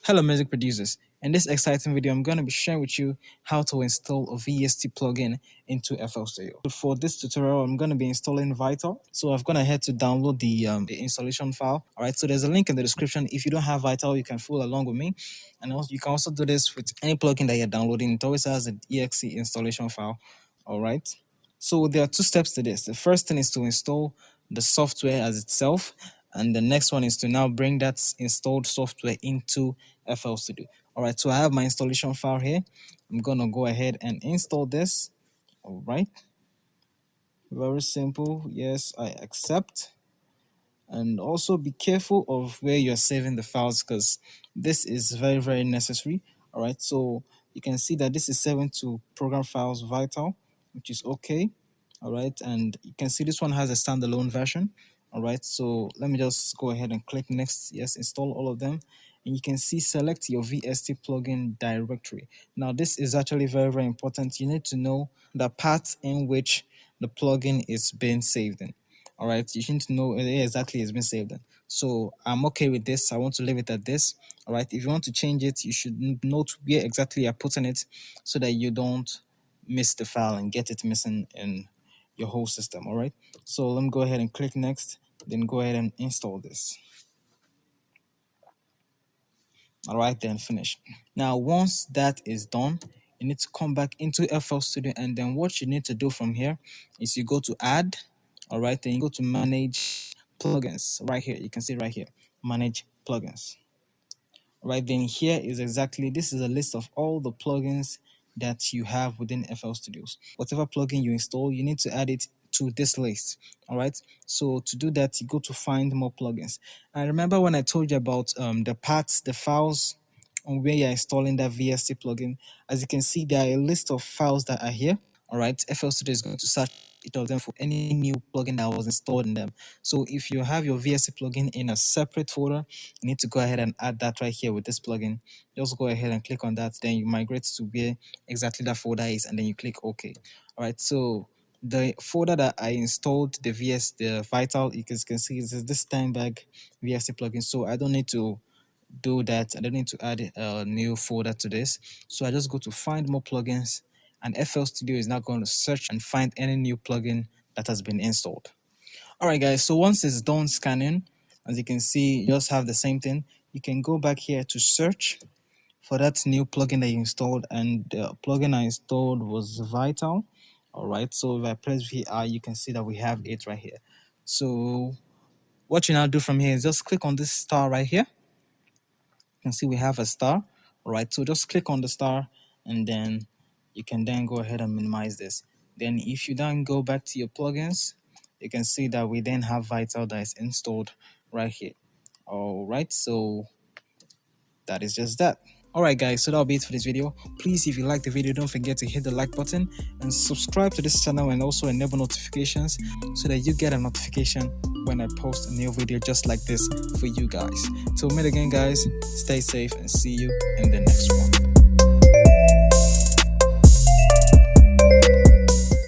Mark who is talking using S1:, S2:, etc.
S1: Hello music producers. In this exciting video, I'm going to be sharing with you how to install a VST plugin into FL Studio. For this tutorial, I'm going to be installing Vital. So I've gone ahead to download the installation file. All right, so there's a link in the description. If you don't have Vital, you can follow along with me. And also, you can also do this with any plugin that you're downloading. It always has an exe installation file. All right. So there are two steps to this. The first thing is to install the software as itself. And the next one is to now bring that installed software into FL Studio. All right, so I have my installation file here. I'm going to go ahead and install this. All right. Very simple. Yes, I accept. And also be careful of where you're saving the files because this is very, very necessary. All right, so you can see that this is saving to program files Vital, which is okay. All right, and you can see this one has a standalone version. All right, so let me just go ahead and click next. Yes, install all of them. And you can see select your VST plugin directory. Now, this is actually very, very important. You need to know the path in which the plugin is being saved in. All right, you need to know where exactly it's been saved in. So I'm okay with this. I want to leave it at this. All right, if you want to change it, you should note where exactly you're putting it so that you don't miss the file and get it missing in your whole system. All right, so let me go ahead and click next, then go ahead and install this. All right, then finish. Now, once that is done, you need to come back into FL Studio, and then what you need to do from here is you go to add. All right, then you go to manage plugins right here. You can see right here, manage plugins. All right, then here is exactly, this is a list of all the plugins that you have within FL Studios. Whatever plugin you install, you need to add it to this list. All right, so to do that, you go to find more plugins. And remember when I told you about the paths, the files on where you're installing that VST plugin. As you can see, there are a list of files that are here. All right, FL Studio is going to search each of them for any new plugin that was installed in them. So if you have your VST plugin in a separate folder, you need to go ahead and add that right here with this plugin. Just go ahead and click on that. Then you migrate to where exactly that folder is, and then you click OK. All right, so the folder that I installed the Vital, you can see is this Steinberg VST plugin. So I don't need to do that. I don't need to add a new folder to this. So I just go to find more plugins, and FL Studio is now going to search and find any new plugin that has been installed. All right, guys. So once it's done scanning, as you can see, you just have the same thing. You can go back here to search for that new plugin that you installed, and the plugin I installed was Vital. All right, so if I press VI, you can see that we have it right here. So what you now do from here is just click on this star right here. You can see we have a star. All right, so just click on the star, and then you can then go ahead and minimize this. Then if you then go back to your plugins, you can see that we then have Vital that is installed right here. All right, so that is just that. Alright guys, so that'll be it for this video. Please, if you like the video, don't forget to hit the like button and subscribe to this channel, and also enable notifications so that you get a notification when I post a new video just like this for you guys. Till we meet again guys, stay safe and see you in the next one.